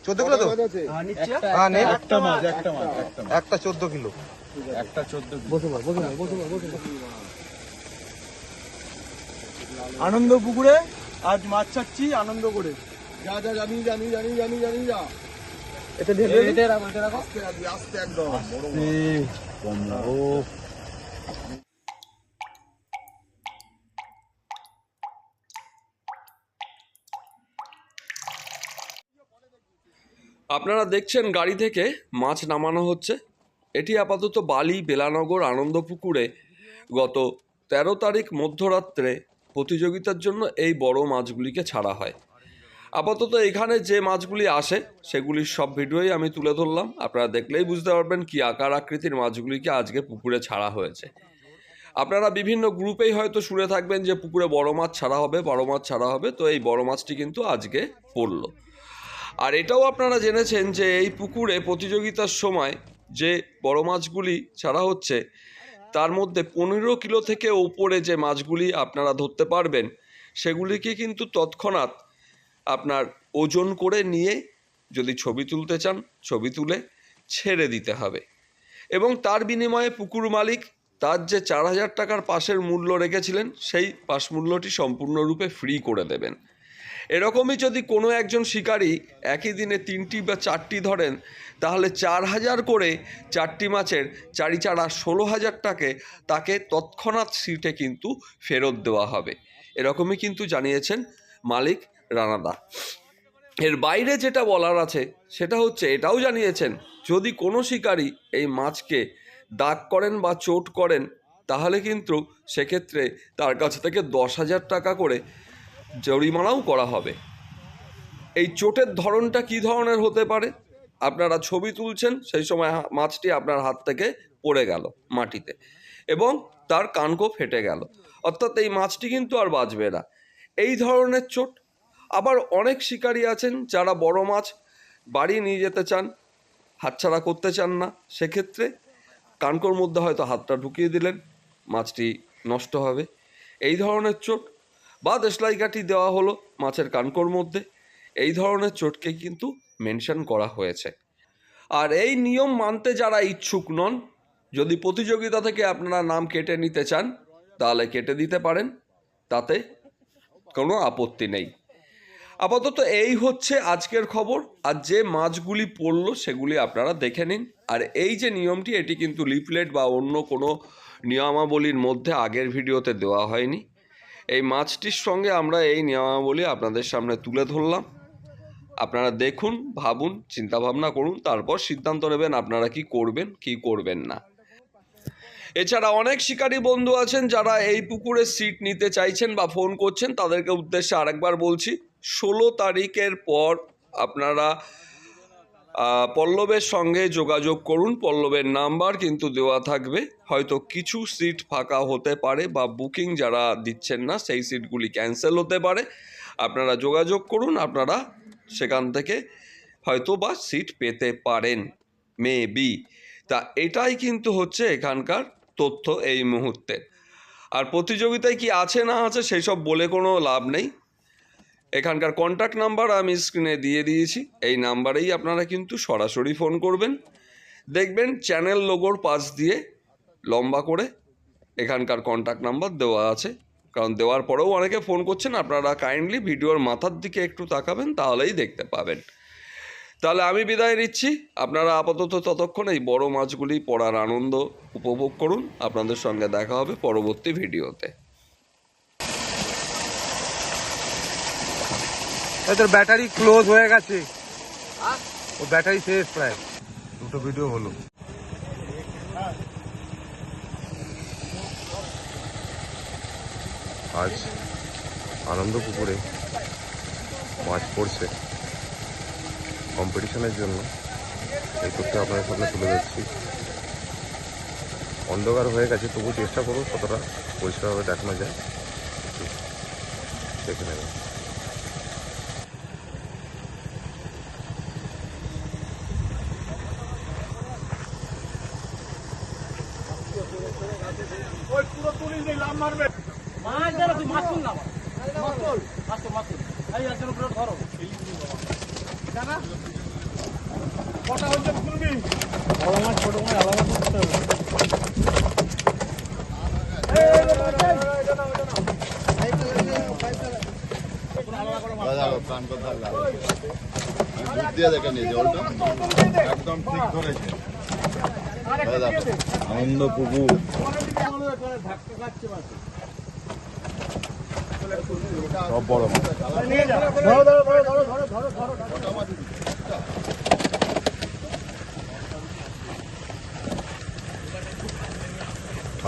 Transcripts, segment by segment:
14 kilo তো? হ্যাঁ নেন। একটা 14 কিলো। একটা 14 বসো। আনন্দ পুকুরে আজ মাছ ছাড়ছি আনন্দ করে। যা জানি যা। এটা ঢেলে রাখো। আস্তে একদম কমলা ও আপনারা দেখছেন গাড়ি থেকে মাছ নামানো হচ্ছে। এটি আপাতত বালি বেলানগর আনন্দপুকুরে গত 13 তারিখ মধ্যরাত্রে প্রতিযোগিতার জন্য এই বড় মাছগুলিকে ছাড়া হয়। আপাতত এখানে যে মাছগুলি আসে সেগুলির সব ভিডিওই আমি তুলে ধরলাম। আপনারা দেখলেই বুঝতে পারবেন কি আকার আকৃতির মাছগুলিকে আজকে পুকুরে ছাড়া হয়েছে। আপনারা বিভিন্ন গ্রুপেই হয়তো শুনে থাকবেন যে পুকুরে বড় মাছ ছাড়া হবে, তো এই বড় মাছটি কিন্তু আজকে পড়লো। আর এটাও আপনারা জেনেছেন যে এই পুকুরে প্রতিযোগিতার সময় যে বড় মাছগুলি ছাড়া হচ্ছে তার মধ্যে 15 কিলো থেকে ওপরে যে মাছগুলি আপনারা ধরতে পারবেন সেগুলিকে কিন্তু তৎক্ষণাৎ আপনার ওজন করে নিয়ে যদি ছবি তুলতে চান ছবি তুলে ছেড়ে দিতে হবে, এবং তার বিনিময়ে পুকুর মালিক তার যে 4000 টাকার পাশের মূল্য রেখেছিলেন সেই পাশ মূল্যটি সম্পূর্ণরূপে ফ্রি করে দেবেন। এরকমই যদি কোনো একজন শিকারী একই দিনে 3টি বা 4টি ধরেন তাহলে 4000 করে 4টি মাছের চারি চারা 16,000 টাকা তাকে তৎক্ষণাৎ সিটে কিন্তু ফেরত দেওয়া হবে, এরকমই কিন্তু জানিয়েছেন মালিক রানাদা। এর বাইরে যেটা বলার আছে সেটা হচ্ছে এটাও জানিয়েছেন যদি কোনো শিকারী এই মাছকে দাগ করেন বা চোট করেন তাহলে কিন্তু সেক্ষেত্রে তার কাছ থেকে 10,000 টাকা করে জরিমানাও করা হবে। এই চোটের ধরনটা কী ধরনের হতে পারে? আপনারা ছবি তুলছেন সেই সময় মাছটি আপনার হাত থেকে পড়ে গেল মাটিতে এবং তার কানকো ফেটে গেল, অর্থাৎ এই মাছটি কিন্তু আর বাঁচবে না, এই ধরনের চোট। আবার অনেক শিকারী আছেন যারা বড় মাছ বাড়ি নিয়ে যেতে চান, হাতছাড়া করতে চান না, সেক্ষেত্রে কানকোর মধ্যে হয়তো হাতটা ঢুকিয়ে দিলেন, মাছটি নষ্ট হবে, এই ধরনের চোট। বা দেশলাই কাঠি দেওয়া হলো মাছের কানকোর মধ্যে, এই ধরনের চোটকে কিন্তু মেনশন করা হয়েছে। আর এই নিয়ম মানতে যারা ইচ্ছুক নন, যদি প্রতিযোগিতা থেকে আপনারা নাম কেটে নিতে চান তাহলে কেটে দিতে পারেন, তাতে কোনো আপত্তি নেই। আপাতত এই হচ্ছে আজকের খবর। আর যে মাছগুলি পড়লো সেগুলি আপনারা দেখে নিন। আর এই যে নিয়মটি এটি কিন্তু লিফলেট বা অন্য কোনো নিয়মাবলীর মধ্যে আগের ভিডিওতে দেওয়া হয়নি। এই মাছটির সঙ্গে আমরা এই নিয়মাবলী আপনাদের সামনে তুলে ধরলাম। আপনারা দেখুন, ভাবুন, চিন্তাভাবনা করুন, তারপর সিদ্ধান্ত নেবেন আপনারা কি করবেন কি করবেন না। এছাড়া অনেক শিকারী বন্ধু আছেন যারা এই পুকুরে সিট নিতে চাইছেন বা ফোন করছেন, তাদেরকে উদ্দেশ্যে আরেকবার বলছি 16 তারিখের পর আপনারা পল্লবের সঙ্গে যোগাযোগ করুন। পল্লবের নাম্বার কিন্তু দেওয়া থাকবে, হয়তো কিছু সিট ফাঁকা হতে পারে বা বুকিং যারা দিচ্ছেন না সেই সিটগুলি ক্যান্সেল হতে পারে। আপনারা যোগাযোগ করুন, আপনারা সেখান থেকে হয়তো বা সিট পেতে পারেন, মেবি। তা এটাই কিন্তু হচ্ছে এখানকার তথ্য এই মুহূর্তে। আর প্রতিযোগিতায় কি আছে না আছে সেই সব বলে কোনো লাভ নেই। এখানকার কন্ট্যাক্ট নাম্বার আমি স্ক্রিনে দিয়ে দিয়েছি, এই নাম্বারেই আপনারা কিন্তু সরাসরি ফোন করবেন। দেখবেন চ্যানেল লোগোর পাশ দিয়ে লম্বা করে এখানকার কন্ট্যাক্ট নাম্বার দেওয়া আছে, কারণ দেওয়ার পরেও অনেকে ফোন করছেন, আপনারা কাইন্ডলি ভিডিওর মাথার দিকে একটু তাকাবেন তাহলেই দেখতে পাবেন। তাহলে আমি বিদায় নিচ্ছি, আপনারা আপাতত ততক্ষণ এই বড় মাছগুলি পড়ার আনন্দ উপভোগ করুন। আপনাদের সঙ্গে দেখা হবে পরবর্তী ভিডিওতে। তোর ব্যাটারি ক্লোজ হয়ে গেছে, ও ব্যাটারি শেষ প্রায়, দুটো ভিডিও হলো। আজ আনন্দ পুকুরে মাছ পড়ছে কম্পিটিশনের জন্য, এই তথ্য আপনাদের সামনে তুলে ধরছি। অন্ধকার হয়ে গেছে, তবু চেষ্টা করুন কতটা পরিষ্কারভাবে দেখানো যায়, দেখে নেবেন। পুরো তুলি নেই, লাভ মারবে মাছ ধরো, তুই মাছ তুল না, মাছ তুল, মাছ তুল, এই একজন উপরে ধরো। কটা হচ্ছে শুনবি? বড় মাছ ছোট মাছ আলাদা করতে হবে। একদম ঠিক ধরেছে। আনন্দ পুকুর ধাক্কা খাচ্ছে মাছ। সব বড় মাছ। ধরো ধরো ধরো ধরো ধরো ধরো ধরো ধরো।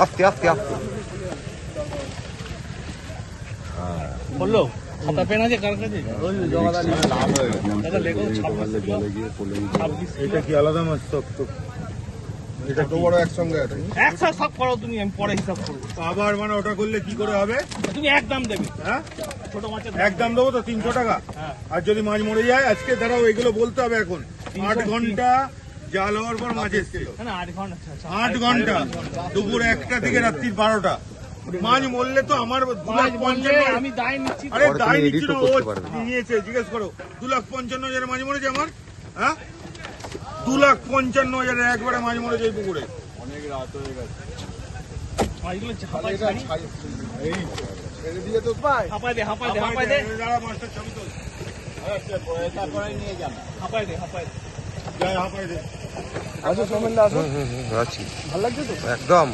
আস্তে আস্তে আস্তে। বললো খাতা পেন আছে কার কাছে? ওই জগাদারি লাভ হয়ে গেছে। দাদা লেগো জলে গিয়ে পড়ে গিয়ে 26 এটা কি আলাদা মাছ? তো এটা তো বড় একসঙ্গে আছে। একসাথে সব করো তুমি, আমি পরে হিসাব করবো। আবার মানে ওটা করলে কি করে হবে? তুমি এক দাম দেবে, হ্যাঁ ছোট মাছের একদম দেবো তো 300 টাকা। হ্যাঁ। আর যদি মাছ মরে যায় আজকে দাঁড়াও, এগুলো বলতে হবে এখন। 8 ঘন্টা জাল হওয়ার পর মাছ এসেছিল। না 8 ঘন্টা 8 ঘন্টা দুপুর 1টা থেকে রাত্রি 12টা। মাছ মরলে তো আমার 2,55,000 আমি দায় নিচ্ছি। আরে পরে তুমি দায় edit নিচ্ছিল, ও ও করতে পারবে। নিয়েছে, জিজ্ঞেস করো। 2,55,000 মাছ মরেছে আমার। হ্যাঁ 2,55,000 একবারে মাছ মরেছে এই পুকুরে। অনেক রাত হয়ে গেছে। মাছগুলো হাঁপাই ছাড়ি। এই ছেড়ে দিয়ে তো হাঁপাই দে হাঁপাই দে হাঁপাই দে দাঁড়া, মাছটার ছবি তোল। হাঁপাই দে হাঁপাই দে। যাই হাঁপাই দে। আচ্ছা সোমেন দা আসো। আছি ভালো লাগছে তো? একদম।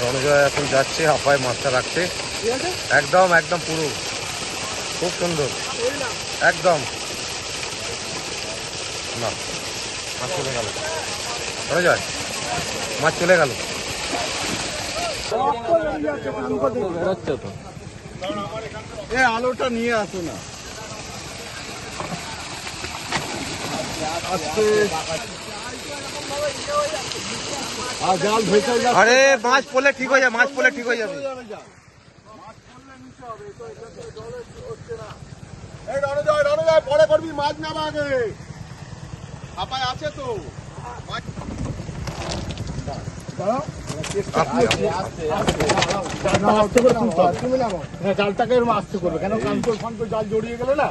রণজয় এখন যাচ্ছে হাফায় মাছটা রাখতে। ঠিক আছে? একদম একদম পুরো খুব সুন্দর একদম। না মাছ চলে গেল, রণজয় মাছ চলে গেল। আলোটা নিয়ে আসো না। জাল ভেসে যাচ্ছে। আরে মাছ পড়লে ঠিক হয়ে যাবে, মাছ পড়লে ঠিক হয়ে যাবে। এই রণজয় পরে করবি, মাছ নামা আগে। হাপায় আছে তো মাছ। জালটাকে এরকম আস্তে করবে, কেন কান্তর ফান্তর জাল জড়িয়ে গেলে না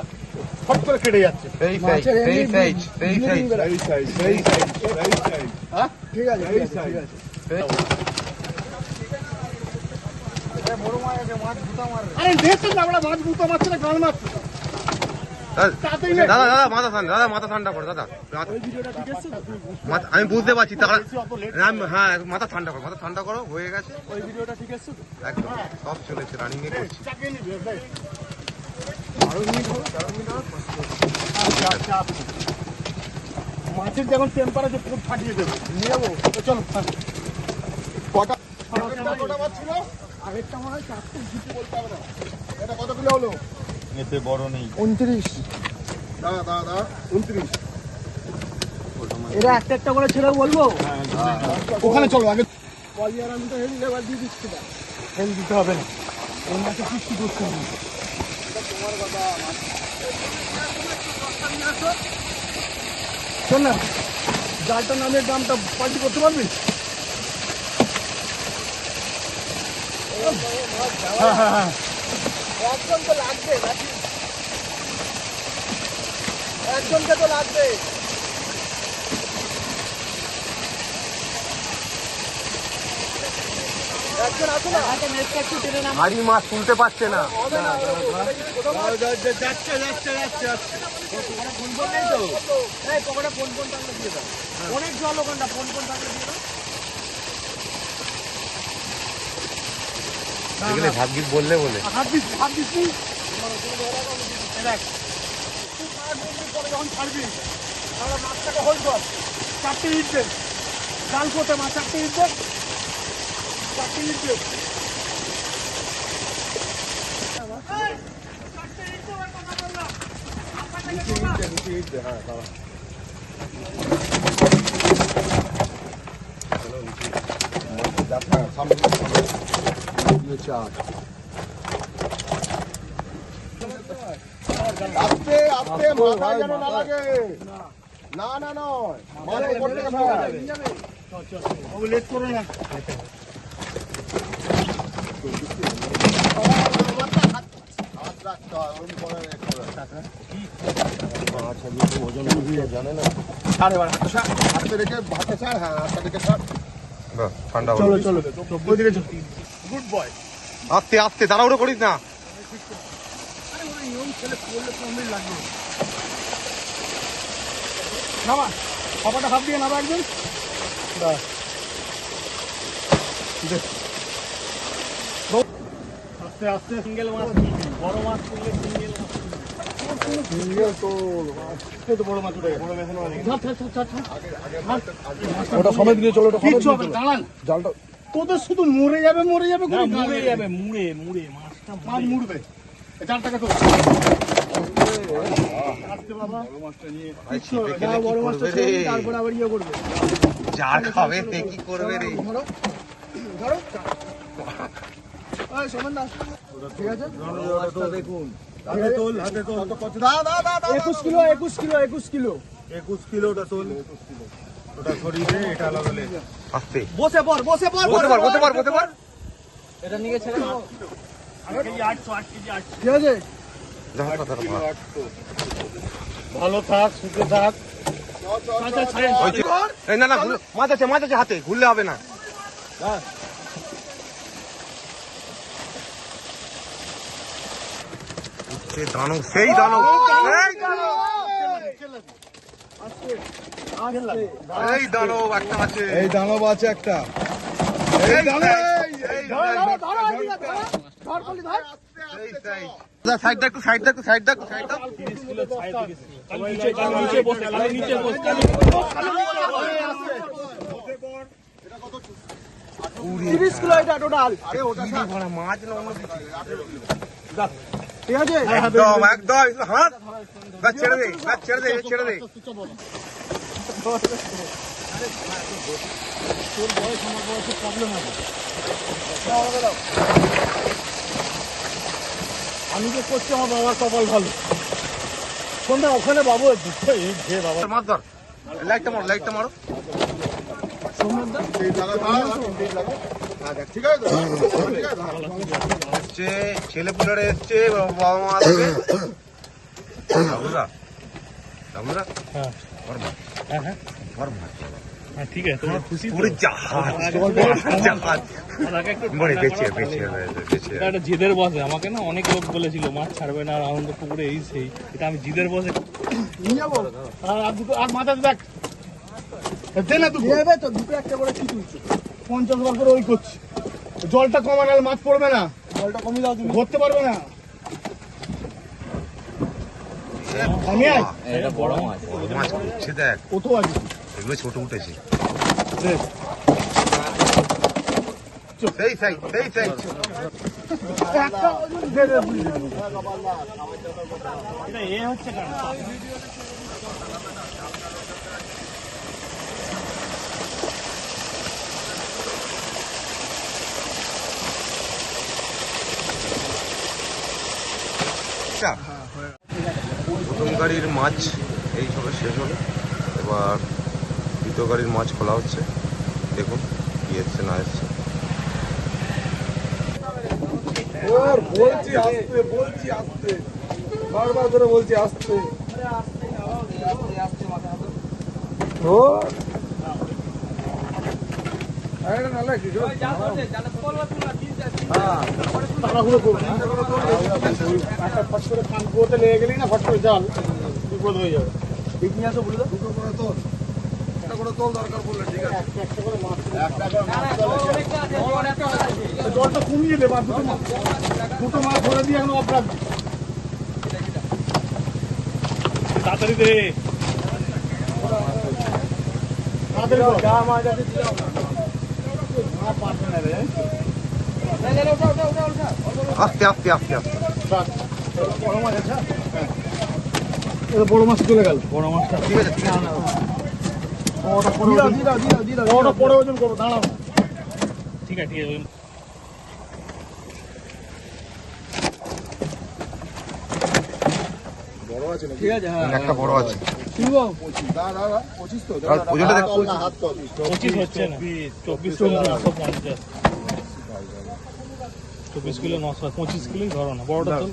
ফট করে কেটে যাচ্ছে। সেই সাইজ সেই সাইজ সেই সাইজ। ঠিক আছে ঠিক আছে ঠিক আছে। আরে দেখছেন না আমরা মাছ গুঁতো মারছে না গান মারছে। তাতেই নেই। দাদা দাদা মাথা ঠান্ডা, দাদা মাথা ঠান্ডা করো দাদা। ওই ভিডিওটা ঠিক আছে তো? আমি বুঝতে পারছি তারা। বেশি অত লেট। হ্যাঁ মাথা ঠান্ডা করো, মাথা ঠান্ডা করো, হয়ে গেছে ওই ভিডিওটা ঠিক আছে তো? একদম। সব চলেছে, রানিং এ করছি। চাকিয়ে নিবি ভাই। 12 মিনিট হবে, 12 মিনিট হবে। আচ্ছা আচ্ছা। মাছের যখন টেম্পারেচার পুরো ফাটিয়ে দেবে নিয়ে যাবো তো, চলো। কটা কটা মাছ ছিল? আরেকটা মনে হয় 4 কিছু বলতে হবে না। এটা কত কিলো হলো? এতে বড় নেই। 29। দাদা 29। এরা একটা একটা করে ছেড়ে বলবো ওখানে চলো আগে। কলিয়ার আমি তো হেল লেবার দিয়ে দিচ্ছি না, হেল দিতে হবে না। ওই মাছে কিস্তি করতে হবে। তোমার কথা শোন না, জালটা নামের দামটা পাল্টি করতে পারবি? হ্যাঁ হ্যাঁ হ্যাঁ, একজন তো লাগবে নাকি? একজনকে তো লাগবে। ভারী মাছ তুলতে পারছে না। যাচ্ছে যাচ্ছে যাচ্ছে যাচ্ছে। অনেক জল ওখানটা, ফোন ফোন থাকলে দিয়ে দাও। দেখলে ভাগ্যিস বললে বলে। হাত দিস নি। দেখ তুই মাছ বলবি পরে যখন ছাড়বি তাহলে মাছটাকে হোল্ড কর। 4টে ইট দে, জাল কোটে মাছ 4টে ইট দে, 4টে ইট দে। আস্তে আস্তে, মাথায় যেন না লাগে। না না নয়, মাছ উপর থেকে পড়ে যাবে। ও লেট করো না। হাত রাখতে ছাড় এবার হাতটা ছাড়। হাতে রেখে হাতে ছাড়, হ্যাঁ হাতটা রেখে ছাড়। বাহ, ঠান্ডা চলো হলো। চলো ওইদিকে চলো। Good boy. আস্তে আস্তে তাড়াহুড়ো করিস না। আরে ওই ইয়ং ছেলে পড়লে 5 মিনিট লাগবে। নামা খাবারটা হাত দিয়ে নামা একদিন। বাহ আস্তে আস্তে সিঙ্গেল মাছ, বড় মাছ তুললে সিঙ্গেল তো বড় মাছ উঠে গেছে। ওটা সমেত নিয়ে চলো, ওটা সমেত কিচ্ছু নিয়ে হবে না, চলো। দাঁড়ান। জালটা তোদের শুধু মরে যাবে করে মুড়ে যাবে মুড়ে মুড়ে মাছটা মাছ মুড়বে। এই জালটাকে তো আস্তে বাবা। ভাই, ছিপে খেলে কি করবে রে? তারপরে আবার ইয়ে করবে। যার খাবে সে কি করবে রে? ধরো ধরো ওই সোমেন দা ঠিক আছে দেখুন হাতে তোল হাতে তোল দা দা দা দা 21 কিলো 21 কিলো 21 কিলো 21 কিলোটা তোল ওটা সরিয়ে দে, এটা লাগালে আস্তে বসে পড় বসে পড় বসতে পার বসতে পার বসতে পার। এটা নিয়ে ছেড়ে দাও। 8 কেজি 800 ঠিক আছে ধর, ধর, ধর, ধর। ভালো থাক, সুখে থাক। আচ্ছা ছাড়েন ওই যে- এই না না মাছ আছে হাতে, ঘুরলে হবে না। উঠছে দানব, সেই দানব, এই দানব একটা আছে। এই দানব আছে একটা। এই দানব, এই ধরো ধরো ধরো এদিকে ধরো ধর বলি ধর সাইড দাও, একটু সাইড দাও, একটু সাইড দাও, একটু সাইড দাও। 30 কিলো ছাড় দিস। নিচে বসে খালি নিচে বস। 30 কিলো এটা টোটাল আরে ওটা কি বড় মাছ না অন্য কিছু। ঠিক আছে একদম একদম হাত ব্যাস ছেড়ে দে, ব্যাস ছেড়ে দে, ছেড়ে দে। আমি যে করছি আমার বাবার কপাল ভালো কোনটা ওখানে বাবু এই যে বাবা মাছ ধর, লাইটটা মারো, লাইটটা মারো। এই লাগা লাগা। আচ্ছা ঠিক আছে তো? ঠিক আছে দাঁড়া। এসছে ছেলে পুলেরা এসছে, বাবা মা আসবে। রাহুলদা, রাহুলদা, ধর মাছ, ধর মাছ। ঠিক আছে তোমার খুশি তো? পুরো জাহাজ, জাহাজ। বড় বেঁচে বেঁচে বেঁচে। এটা একটা জিদের বসে আমাকে না অনেক লোক বলেছিল মাছ ছাড়বে না আর আনন্দ পুকুরে এই সেই, এটা আমি জিদের বসে নিয়ে যাবো আর দুটো আর মাথা দেখ দে না দুটো দেবে তো দুটো একটা করে কি তুলছো 50 বার করে ওই করছি জলটা কমা নাহলে মাছ পড়বে না জলটা কমিয়ে দাও তুমি ধরতে পারবে না আমি আয় এটা বড় মাছ। মাছ উঠছে দেখ, কত আছে এগুলো ছোট উঠেছে। দেখ সেই সাইজ, সেই সাইজ। একটা দে দে এটা এ হচ্ছে কেন? প্রথম গাড়ির মাছ এই সবে শেষ হলো, এবার দ্বিতীয় গাড়ির মাছ খোলা হচ্ছে। দেখুন কি এসছে না এসছে। বলছি আসতে বারবার করে বলছি আসতে। ও আরে না লাগে কিছু তাড়াহুড়ো করো না একটা ফট করে কান কুয়োতে লেগে গেলেই না ফট করে জাল বিপদ হয়ে যাবে ঠিক নিয়ে আসো বলে দাও দুটো করে তোল, একটা করে তোল দরকার পড়লে। ঠিক আছে একটা করে মাছ একটা করে মাছ তোলে। জলটা কমিয়ে দেবা দুটো মাছ ধরে দিয়ে এখন অপরাধ তাড়াতাড়ি দে। তাদের যা মাছ আছে দিয়ে মাছ পারবে না রে আস্তে আস্তে আস্তে আস্তে। বড় মাছ আছে বড় মাছ চলে গেল বড় মাছটা ঠিক আছে, ঠিক আছে। বড়টা পরে ওজন করবো দাঁড়াও ঠিক আছে ঠিক আছে। বড় আছে নাকি? একটা বড় আছে। দা দা দা 25 তো আর ওজনটা দেখ। তোল না, হাত তোল। 25 হচ্ছে না, 24 কিলো 950, 24 কিলো 900, 25 কিলোই ধরো না, বড়টা তো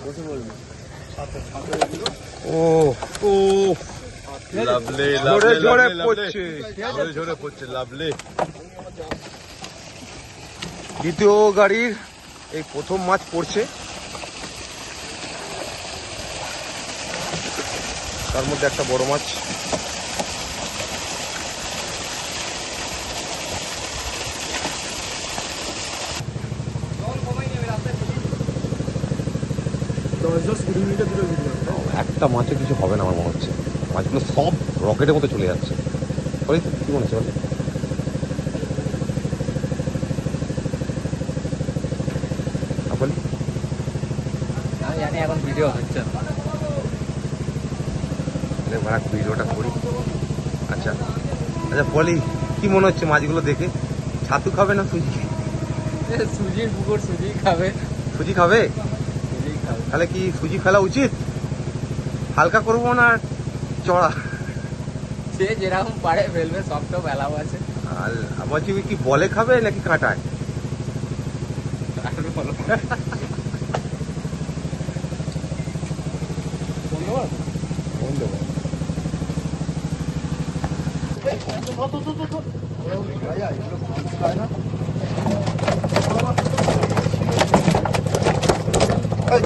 ও ও লাভলি ঝরে ঝরে পড়ছে, ঝরে ঝরে পড়ছে লাভলি। দ্বিতীয় গাড়ির এই প্রথম মাছ পড়ছে, তার মধ্যে একটা বড় মাছ। একটা মাছে কিছু হবে না আমার মনে হচ্ছে, মাছগুলো সব রকেটের মতো চলে যাচ্ছে। বলি কি মনে হচ্ছে? বলি আমি জানি এখন ভিডিও হচ্ছে না। ভিডিওটা করি। আচ্ছা আচ্ছা বলি কি মনে হচ্ছে মাছগুলো দেখে? ছাতু খাবে না সুজি? সুজির পুকুর, সুজি খাবে। সুজি খাবে? সুজি খাবে। তাহলে কি সুজি ফেলা উচিত? হালকা করবো না চড়া? সে যেরকম পারে ফেলবে, সব তো বেলাও আছে। আর বলছি কি বলে খাবে নাকি কাঁটায়?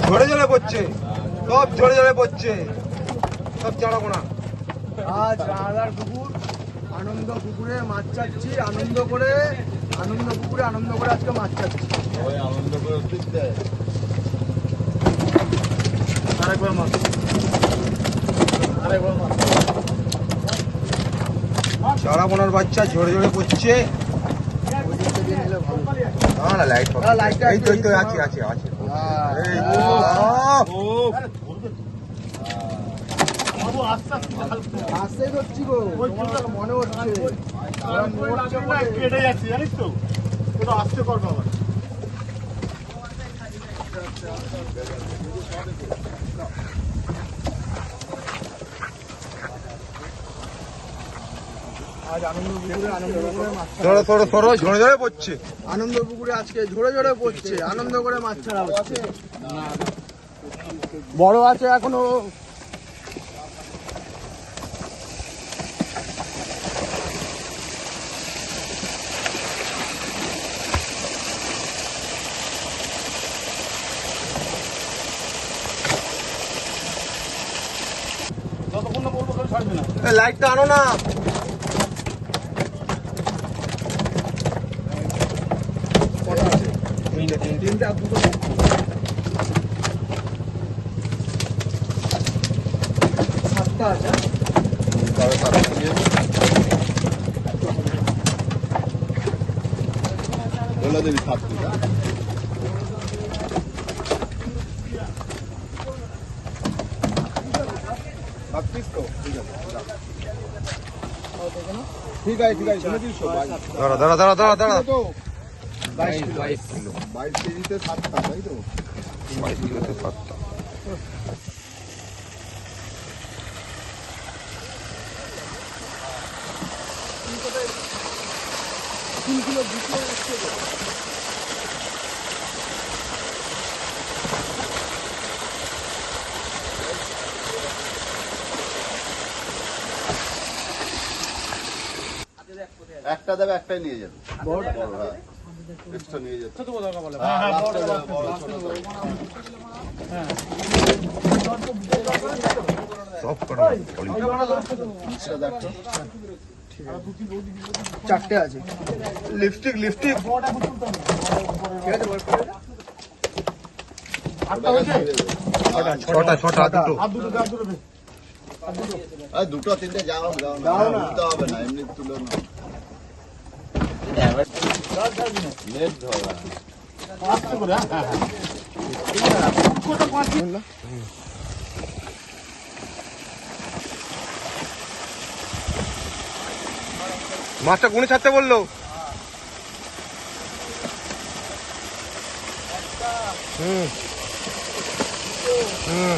ঝরে ঝরে পড়ছে, সব ঝরে ঝরে পড়ছে, সব চাড়াবো না। আজ রানাদার পুকুর, আনন্দ পুকুরে মাছ চাচ্ছি, আনন্দ করে আজকে মাছ চাচ্ছি। আরেকবার মাছ, চারাপোনার বাচ্চা ঝরে ঝরে পড়ছে। না না লাইট এই তো এই তো আছে আছে আছে। এই তো। আস্তে ধরছি গো, তোমার মনে হচ্ছে কেটে যাচ্ছে জানিস তো, ওটা আস্তে কর বাবা। আজ আনন্দ পুকুরে মাছ সরো সরো সরো, ঝরে ঝরে পড়ছে। আনন্দ পুকুরে আজকে ঝরে ঝরে পড়ছে, আনন্দ করে মাছ ছাড়া হচ্ছে। বড় আছে এখনো। যতক্ষণ না বলবো কেউ ছাড়বে না। লাইটটা আনো না। তিনটে আর দুটো সাতটা আছে। বলে দেবি সাত পিস। সাত পিস তো ঠিক আছে ঠিক আছে শুনে দিস। দাঁড়া দাঁড়া দাঁড়া দাঁড়া দাঁড়া। 22 কেজিতে 7টা তাই তো? 22 কিলোতে 7টা। একটা দেবে, একটাই নিয়ে যাবে। বড় হ্যাঁ এক্সট্রা নিয়ে যাবে। ছোট কথা বলে হ্যাঁ হ্যাঁ বড় ছোট সব করা চারটে আছে। লিপস্টিক লিপস্টিক ছটা ছটা দুটো। আর দুটো তিনটে যাও না, উঠতে হবে না, এমনি তুলে না। নেট ধরা মাছটা গুনে ছাড়তে বললো। হুম হুম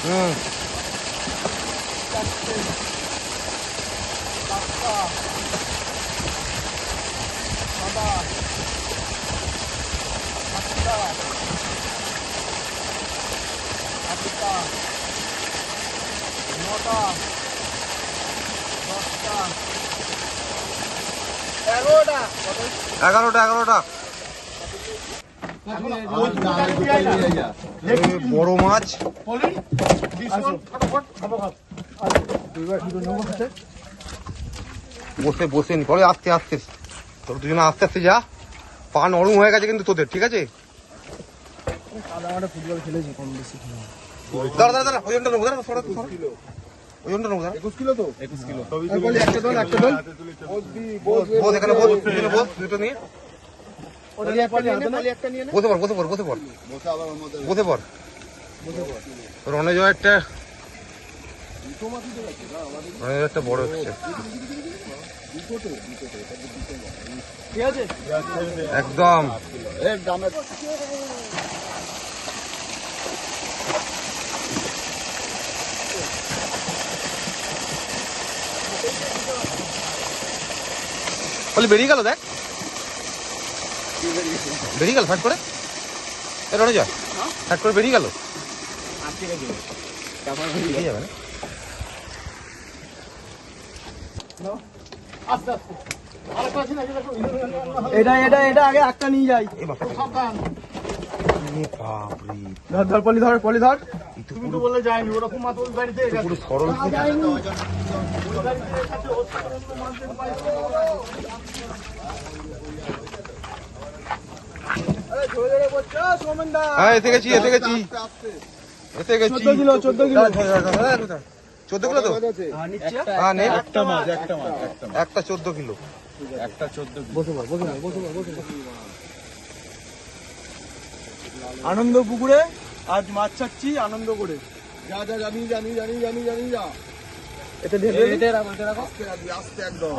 হুম 11টা বড় মাছ। বসে বসে নি পরে আস্তে আস্তে, তোর দুজনে আস্তে আস্তে যা, পা নরম হয়ে গেছে কিন্তু তোদের, ঠিক আছে? ফুটবল খেলেছি কম বেশি। দাঁড়া দাঁড়া দাঁড়া, ওজনটা নেবো, দাঁড়া সরা ওজনটা নেবো, দাঁড়া। 21 কিলো তো? 21 কিলো। একটা দল বোধ এখানে বোধ, দুজনে বোধ, দুটো নিয়ে একটা নিয়ে নে। বসে পড়। বসে আবার ওর মধ্যে বসে পড়। রণজয়েরটা রণজয়েরটা বড় হচ্ছে ঠিক আছে? একদম। দামে বলি বেরিয়ে গেল, দেখ বেরিয়ে গেল ফাট করে। এ রণজয় ফাট করে বেরিয়ে গেল, বেরিয়ে যাবে না? আস্তে আস্তে। আরেকটা আছে না, এটা আগে একটা নিয়ে যাই। ধর পলি ধর। তুমি তো বললে যায়নি, ওরকম মাছ ওই বাড়িতে গেছে। পুরো সরল হ্যাঁ, এতে গেছি 14 কিলো। 14 কিলো তো? হ্যাঁ নে, একটা 14 কিলো। আনন্দ পুকুরে আজ মাছ ছাড়ছি আনন্দ করে। যা জানি যা এটা ঢেলে আস্তে একদম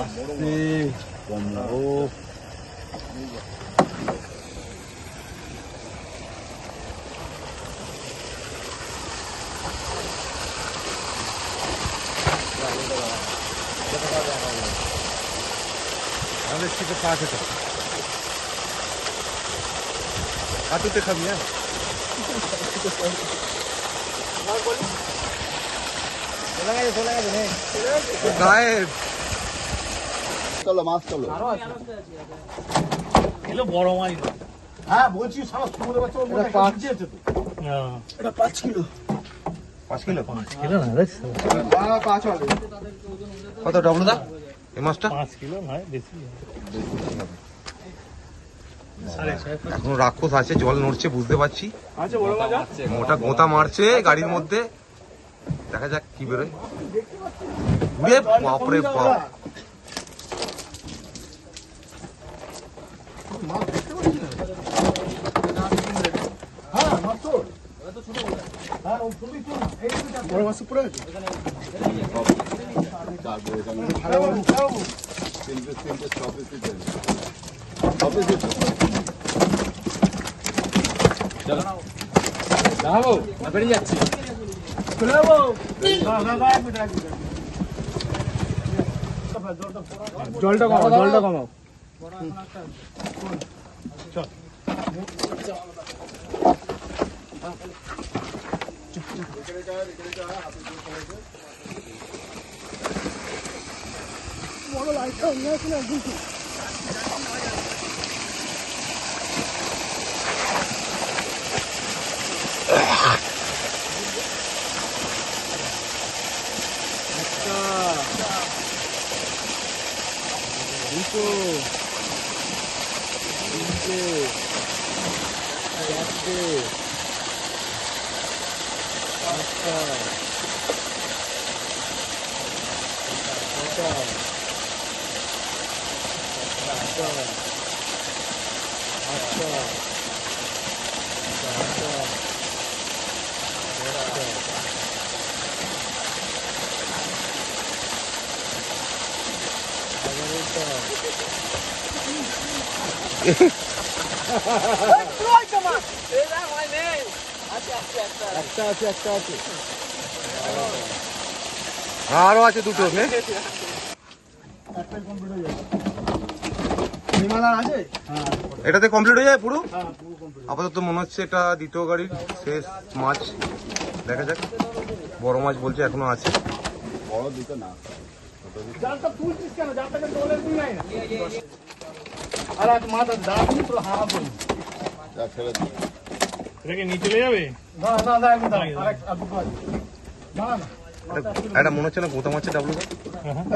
আমাদের শীতে পা খেতে হাঁটুতে খাবি। হ্যাঁ গায়েব। চলো মাছ চলো। এগুলো বড় মাছ না। হ্যাঁ বলছি সারা সমুদ্র বাচ্চা ওর মধ্যে একটা ভিজে আছে তো। হ্যাঁ। এটা 5 কিলো। 5 কিলো? কিলো না রে? 5 হবে। কত ডবল দা এই মাছটা? 5 কিলো নয়, বেশি। এখন রাক্ষস আছে, জল নড়ছে বুঝতে পারছি, আচ্ছা বড় মাছ আছে। মোটা গোতা মারছে গাড়ির মধ্যে, দেখা যাক কি বেরোয়। উড়ে বাপরে বাপ, হ্যাঁ মাছ তো। হ্যাঁ ও ছবি তো এই বড় মাছ পুরো আছে। চলে যাবো। জলটা কমাও। বড় লাইটটা অন্য আছে না একদম। আরো আছে দুটো নে। এটাতে কমপ্লিট হয়ে যায় পুরো? আপাতত মনে হচ্ছে এটা দ্বিতীয় গাড়ির শেষ মাছ, দেখা যাক। বড় মাছ বলছে এখনো আছে। বড় দুটো না। জালটা তুলছিস কেন? জালটাকে দোলের দিন নাই না। আর এক মাছ আছে দাঁড়াবি পুরো হাঁ বলি যা ছেড়ে দে। এটাকে নিয়ে চলে যাবে? না না না একদম দাঁড়া আরেক আর দুটো আছে দাঁড়া না এটা মনে হচ্ছে না গোতা মাছের ডাবলু ভাই?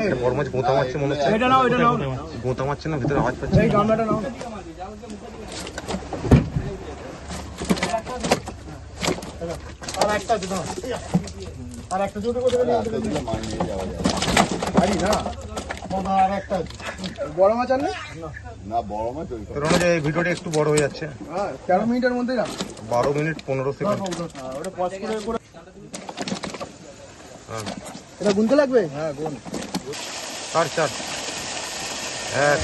এটা বড় মাছ গোতা মাছ মনে হচ্ছে। এটা নাও এটা নাও গোতা মাছ না ভিতরে আওয়াজ পাচ্ছে। এই গামলাটা নাও আর একটা আছে দাও আর একটা ছোট করে নিয়ে রাতে দিলে মাছ নিয়ে যাওয়া যায়। পারি না বাবা আর একটা আছে। বড় মাছ আর নেই না বড় মাছ ওই তোর মনে হয় এই ভিডিওটা একটু বড় হয়ে যাচ্ছে। হ্যাঁ 13 মিনিটের মধ্যেই না 12 মিনিট 15 সেকেন্ড। ওটা পজ করে হ্যাঁ এটা গুনতে লাগবে হ্যাঁ গুন চার 1